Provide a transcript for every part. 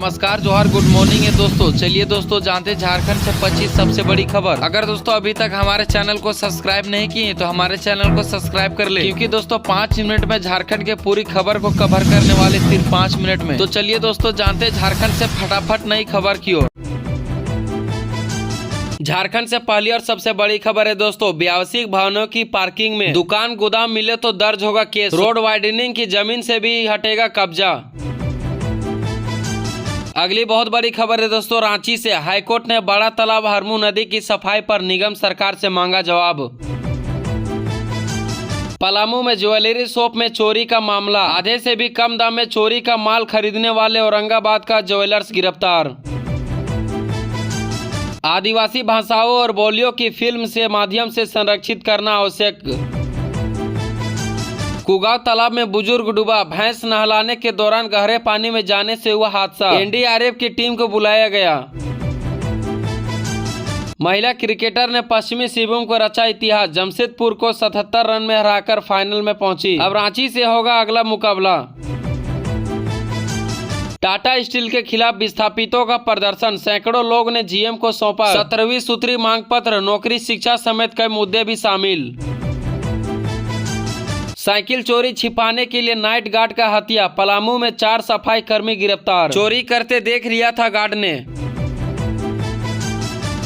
नमस्कार, जोहार, good morning है दोस्तों। चलिए दोस्तों जानते झारखंड से 25 सबसे बड़ी खबर। अगर दोस्तों अभी तक हमारे चैनल को सब्सक्राइब नहीं किए तो हमारे चैनल को सब्सक्राइब कर ले, क्योंकि दोस्तों 5 मिनट में झारखंड के पूरी खबर को कवर करने वाले सिर्फ 5 मिनट में। तो चलिए दोस्तों जानते झारखंड से फटाफट नई खबर की ओर। झारखंड से पहली और सबसे बड़ी खबर है दोस्तों, व्यावसायिक भवनों की पार्किंग में दुकान गोदाम मिले तो दर्ज होगा केस। रोड वाइडनिंग की जमीन से भी हटेगा कब्जा। अगली बहुत बड़ी खबर है दोस्तों, रांची से हाईकोर्ट ने बड़ा तालाब हरमू नदी की सफाई पर निगम सरकार से मांगा जवाब। पलामू में ज्वेलरी शॉप में चोरी का मामला, आधे से भी कम दाम में चोरी का माल खरीदने वाले औरंगाबाद का ज्वेलर्स गिरफ्तार। आदिवासी भाषाओं और बोलियों की फिल्म से माध्यम से संरक्षित करना आवश्यक। कुगांव तालाब में बुजुर्ग डूबा, भैंस नहलाने के दौरान गहरे पानी में जाने से हुआ हादसा। एनडीआरएफ की टीम को बुलाया गया। महिला क्रिकेटर ने पश्चिमी सिंहभूम को रचा इतिहास, जमशेदपुर को 77 रन में हराकर फाइनल में पहुंची। अब रांची से होगा अगला मुकाबला। टाटा स्टील के खिलाफ विस्थापितों का प्रदर्शन, सैकड़ों लोग ने जीएम को सौंपा 17वीं सूत्री मांग पत्र, नौकरी शिक्षा समेत कई मुद्दे भी शामिल। साइकिल चोरी छिपाने के लिए नाइट गार्ड का हत्या, पलामू में 4 सफाई कर्मी गिरफ्तार, चोरी करते देख लिया था गार्ड ने।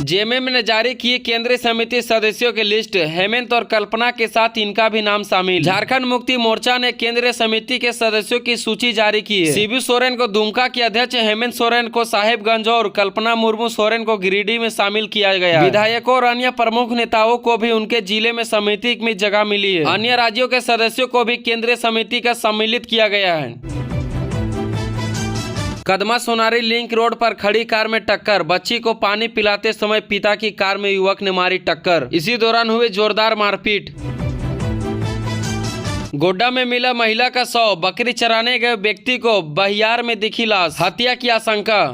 जेएमएम ने जारी किए केंद्रीय समिति सदस्यों की लिस्ट, हेमंत और कल्पना के साथ इनका भी नाम शामिल। झारखंड मुक्ति मोर्चा ने केंद्रीय समिति के सदस्यों की सूची जारी की है। शिबू सोरेन को दुमका के अध्यक्ष, हेमंत सोरेन को साहेबगंज और कल्पना मुर्मू सोरेन को गिरिडीह में शामिल किया गया। विधायकों और अन्य प्रमुख नेताओं को भी उनके जिले में समिति में जगह मिली है। अन्य राज्यों के सदस्यों को भी केंद्रीय समिति का सम्मिलित किया गया है। कदमा सोनारी लिंक रोड पर खड़ी कार में टक्कर, बच्ची को पानी पिलाते समय पिता की कार में युवक ने मारी टक्कर। इसी दौरान हुई जोरदार मारपीट। गोड्डा में मिला महिला का शव, बकरी चराने गए व्यक्ति को बहियार में दिखी लाश, हत्या की आशंका।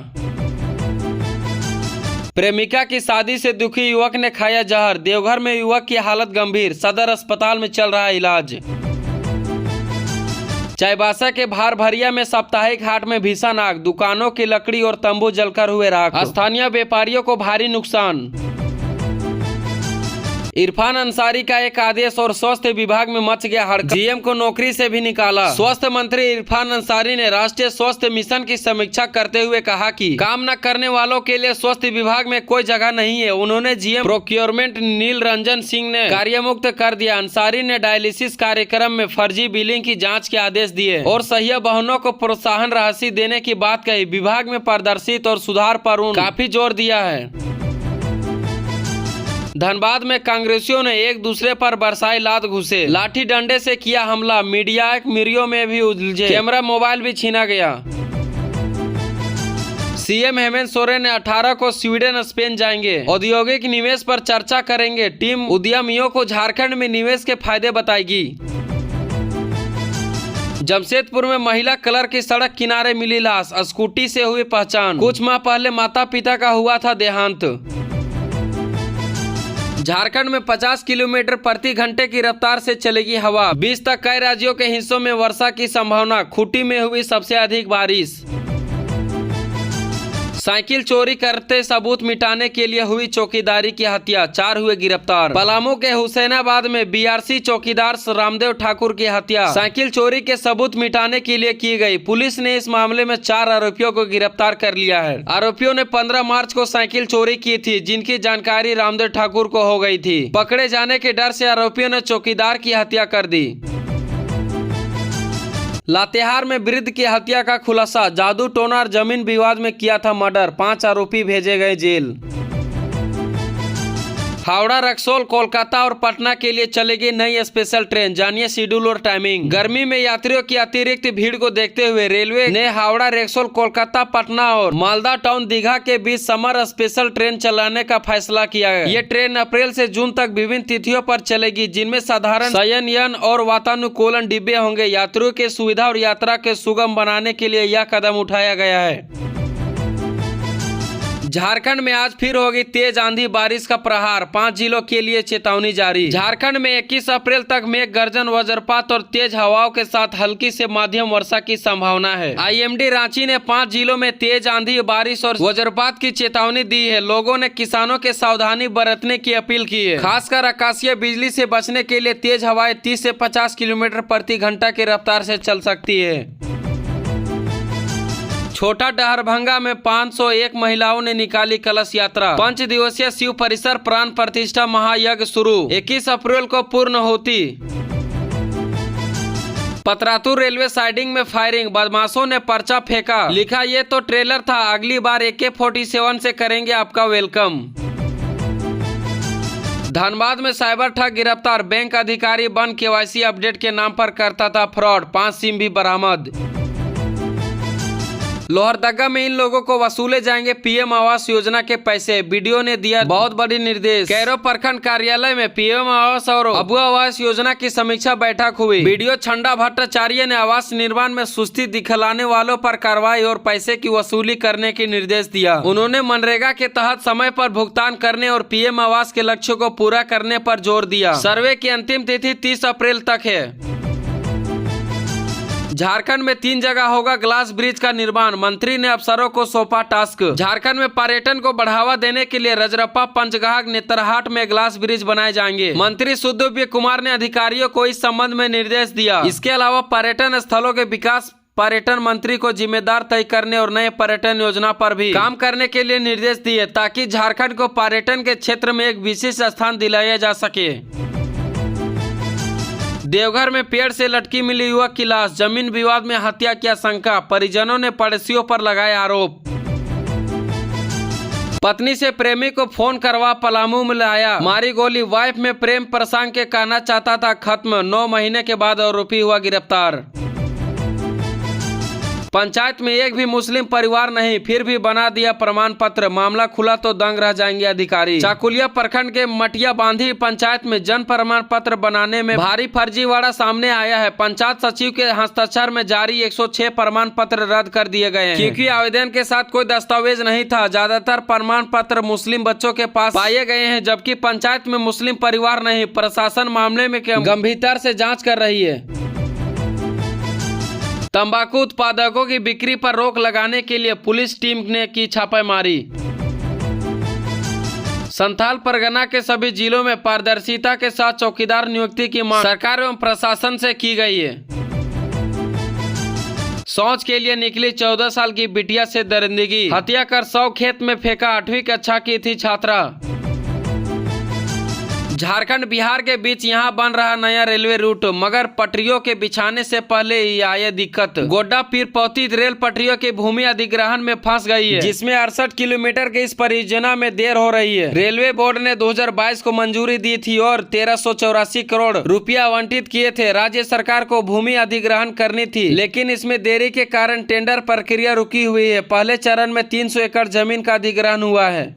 प्रेमिका की शादी से दुखी युवक ने खाया जहर, देवघर में युवक की हालत गंभीर, सदर अस्पताल में चल रहा इलाज। चाईबासा के भारभरिया में साप्ताहिक हाट में भीषण आग, दुकानों की लकड़ी और तंबू जलकर हुए राख, स्थानीय व्यापारियों को भारी नुकसान। इरफान अंसारी का एक आदेश और स्वास्थ्य विभाग में मच गया हड़कंप, जीएम को नौकरी से भी निकाला। स्वास्थ्य मंत्री इरफान अंसारी ने राष्ट्रीय स्वास्थ्य मिशन की समीक्षा करते हुए कहा कि काम न करने वालों के लिए स्वास्थ्य विभाग में कोई जगह नहीं है। उन्होंने जीएम प्रोक्योरमेंट नील रंजन सिंह ने कार्यमुक्त कर दिया। अंसारी ने डायलिसिस कार्यक्रम में फर्जी बिलिंग की जाँच के आदेश दिए और सही बहनों को प्रोत्साहन राशि देने की बात कही। विभाग में प्रदर्शित और सुधार पर काफी जोर दिया है। धनबाद में कांग्रेसियों ने एक दूसरे पर बरसाई लात घुसे, लाठी डंडे से किया हमला, मीडिया मिरियो में भी उलझे, कैमरा मोबाइल भी छीना गया। सीएम हेमंत सोरेन ने 18 को स्वीडन स्पेन जाएंगे, औद्योगिक निवेश पर चर्चा करेंगे। टीम उद्यमियों को झारखंड में निवेश के फायदे बताएगी। जमशेदपुर में महिला क्लर्क की सड़क किनारे मिली लाश, स्कूटी से हुई पहचान, कुछ माह पहले माता पिता का हुआ था देहांत। झारखंड में 50 किलोमीटर प्रति घंटे की रफ्तार से चलेगी हवा, 20 तक कई राज्यों के हिस्सों में वर्षा की संभावना, खूंटी में हुई सबसे अधिक बारिश। साइकिल चोरी करते सबूत मिटाने के लिए हुई चौकीदारी की हत्या, 4 हुए गिरफ्तार। पलामू के हुसैनाबाद में बीआरसी चौकीदार रामदेव ठाकुर की हत्या साइकिल चोरी के सबूत मिटाने के लिए की गई। पुलिस ने इस मामले में 4 आरोपियों को गिरफ्तार कर लिया है। आरोपियों ने 15 मार्च को साइकिल चोरी की थी, जिनकी जानकारी रामदेव ठाकुर को हो गई थी। पकड़े जाने के डर से आरोपियों ने चौकीदार की हत्या कर दी। लातेहार में वृद्ध की हत्या का खुलासा, जादू टोना और जमीन विवाद में किया था मर्डर, 5 आरोपी भेजे गए जेल। हावड़ा, रक्सौल, कोलकाता और पटना के लिए चलेगी नई स्पेशल ट्रेन, जानिए शेड्यूल और टाइमिंग। गर्मी में यात्रियों की अतिरिक्त भीड़ को देखते हुए रेलवे ने हावड़ा, रक्सौल, कोलकाता, पटना और मालदा टाउन दीघा के बीच समर स्पेशल ट्रेन चलाने का फैसला किया है। ये ट्रेन अप्रैल से जून तक विभिन्न तिथियों पर चलेगी, जिनमें साधारण, शयनयान और वातानुकूलन डिब्बे होंगे। यात्रियों की सुविधा और यात्रा के सुगम बनाने के लिए यह कदम उठाया गया है। झारखंड में आज फिर होगी तेज आंधी बारिश का प्रहार, 5 जिलों के लिए चेतावनी जारी। झारखंड में 21 अप्रैल तक मेघ गर्जन, वज्रपात और तेज हवाओं के साथ हल्की से मध्यम वर्षा की संभावना है। आईएमडी रांची ने 5 जिलों में तेज आंधी बारिश और वज्रपात की चेतावनी दी है। लोगों ने किसानों के सावधानी बरतने की अपील की है। खासकर आकाशीय बिजली से बचने के लिए तेज हवाएं 30 से 50 किलोमीटर प्रति घंटा की रफ्तार से चल सकती है। छोटा डहरभंगा में 501 महिलाओं ने निकाली कलश यात्रा। 5 दिवसीय शिव परिसर प्राण प्रतिष्ठा महायज्ञ शुरू, 21 अप्रैल को पूर्ण होती। पतरातू रेलवे साइडिंग में फायरिंग, बदमाशों ने पर्चा फेंका, लिखा ये तो ट्रेलर था, अगली बार AK-47 से करेंगे आपका वेलकम। धनबाद में साइबर ठग गिरफ्तार, बैंक अधिकारी बन KYC अपडेट के नाम पर करता था फ्रॉड, 5 सिम भी बरामद। लोहरदगा में इन लोगों को वसूले जाएंगे PM आवास योजना के पैसे, बीडीओ ने दिया बहुत बड़ी निर्देश। कैरो प्रखंड कार्यालय में PM आवास और अबू आवास योजना की समीक्षा बैठक हुई। बीडीओ छंडा भट्टाचार्य ने आवास निर्माण में सुस्ती दिखलाने वालों पर कार्रवाई और पैसे की वसूली करने की निर्देश दिया। उन्होंने मनरेगा के तहत समय पर भुगतान करने और PM आवास के लक्ष्य को पूरा करने पर जोर दिया। सर्वे की अंतिम तिथि 30 अप्रैल तक है। झारखंड में 3 जगह होगा ग्लास ब्रिज का निर्माण, मंत्री ने अफसरों को सौंपा टास्क। झारखंड में पर्यटन को बढ़ावा देने के लिए रजरप्पा, पंचघाघ, नेतरहाट में ग्लास ब्रिज बनाए जाएंगे। मंत्री सुदीव्य कुमार ने अधिकारियों को इस संबंध में निर्देश दिया। इसके अलावा पर्यटन स्थलों के विकास पर्यटन मंत्री को जिम्मेदार तय करने और नए पर्यटन योजना पर भी काम करने के लिए निर्देश दिए, ताकि झारखंड को पर्यटन के क्षेत्र में एक विशिष्ट स्थान दिलाया जा सके। देवघर में पेड़ से लटकी मिली युवक की लाश, जमीन विवाद में हत्या की आशंका, परिजनों ने पड़ोसियों पर लगाए आरोप। पत्नी से प्रेमी को फोन करवा पलामू में लाया, मारी गोली, वाइफ में प्रेम प्रसंग के कहना चाहता था खत्म, 9 महीने के बाद आरोपी हुआ गिरफ्तार। पंचायत में एक भी मुस्लिम परिवार नहीं, फिर भी बना दिया प्रमाण पत्र, मामला खुला तो दंग रह जाएंगे अधिकारी। चाकुलिया प्रखंड के मटिया बांधी पंचायत में जन प्रमाण पत्र बनाने में भारी फर्जीवाड़ा सामने आया है। पंचायत सचिव के हस्ताक्षर में जारी 106 प्रमाण पत्र रद्द कर दिए गए हैं, क्योंकि आवेदन के साथ कोई दस्तावेज नहीं था। ज्यादातर प्रमाण पत्र मुस्लिम बच्चों के पास पाए गए हैं, जबकि पंचायत में मुस्लिम परिवार नहीं। प्रशासन मामले में गंभीरता से जाँच कर रही है। तंबाकू उत्पादकों की बिक्री पर रोक लगाने के लिए पुलिस टीम ने की छापेमारी। संथाल परगना के सभी जिलों में पारदर्शिता के साथ चौकीदार नियुक्ति की मांग सरकार एवं प्रशासन से की गई है। शौच के लिए निकली 14 साल की बिटिया से दरिंदगी, हत्या कर 100 खेत में फेंका, 8वीं कक्षा की थी छात्रा। झारखंड बिहार के बीच यहां बन रहा नया रेलवे रूट, मगर पटरियों के बिछाने से पहले ही आए दिक्कत। गोड्डा पीरपौती रेल पटरियों की भूमि अधिग्रहण में फंस गई है, जिसमें 68 किलोमीटर की इस परियोजना में देर हो रही है। रेलवे बोर्ड ने 2022 को मंजूरी दी थी और 1384 करोड़ रुपया आवंटित किए थे। राज्य सरकार को भूमि अधिग्रहण करनी थी, लेकिन इसमें देरी के कारण टेंडर प्रक्रिया रुकी हुई है। पहले चरण में 300 एकड़ जमीन का अधिग्रहण हुआ है।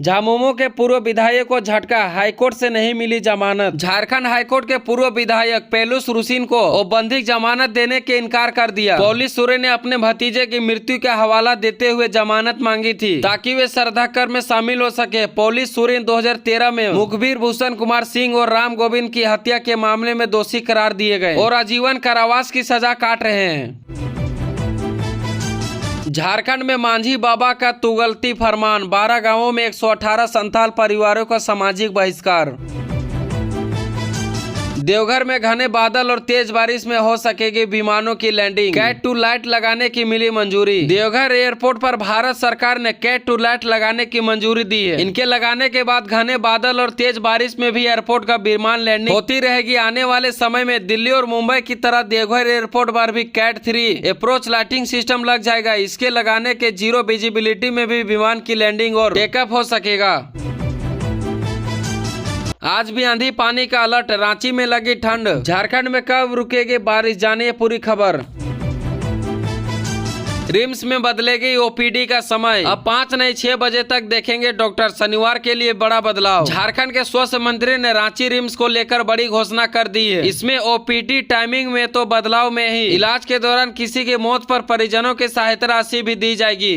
झामुमो के पूर्व विधायक को झटका, हाईकोर्ट से नहीं मिली जमानत। झारखंड हाईकोर्ट के पूर्व विधायक पेलुस रुसिन को औपबंधिक जमानत देने के इनकार कर दिया। पौलिस सोरेन ने अपने भतीजे की मृत्यु का हवाला देते हुए जमानत मांगी थी, ताकि वे श्रद्धाकर में शामिल हो सके। पौलिस सोरेन 2013 में मुखबिर भूषण कुमार सिंह और राम गोविंद की हत्या के मामले में दोषी करार दिए गए और आजीवन कारावास की सजा काट रहे हैं। झारखंड में मांझी बाबा का तुगलती फरमान, 12 गांवों में 118 संथाल परिवारों का सामाजिक बहिष्कार। देवघर में घने बादल और तेज बारिश में हो सकेगी विमानों की लैंडिंग, कैट टू लाइट लगाने की मिली मंजूरी। देवघर एयरपोर्ट पर भारत सरकार ने कैट टू लाइट लगाने की मंजूरी दी है। इनके लगाने के बाद घने बादल और तेज बारिश में भी एयरपोर्ट का विमान लैंडिंग होती रहेगी। आने वाले समय में दिल्ली और मुंबई की तरह देवघर एयरपोर्ट पर भी कैट 3 अप्रोच लाइटिंग सिस्टम लग जाएगा। इसके लगाने के 0 विजिबिलिटी में भी विमान की लैंडिंग और टेकअप हो सकेगा। आज भी आंधी पानी का अलर्ट, रांची में लगी ठंड। झारखंड में कब रुकेगी बारिश, जानिए पूरी खबर। रिम्स में बदलेगी ओपीडी का समय, अब 5 नहीं 6 बजे तक देखेंगे डॉक्टर। शनिवार के लिए बड़ा बदलाव। झारखंड के स्वास्थ्य मंत्री ने रांची रिम्स को लेकर बड़ी घोषणा कर दी है। इसमें ओपीडी टाइमिंग में तो बदलाव में ही इलाज के दौरान किसी की मौत पर परिजनों की सहायता राशि भी दी जाएगी।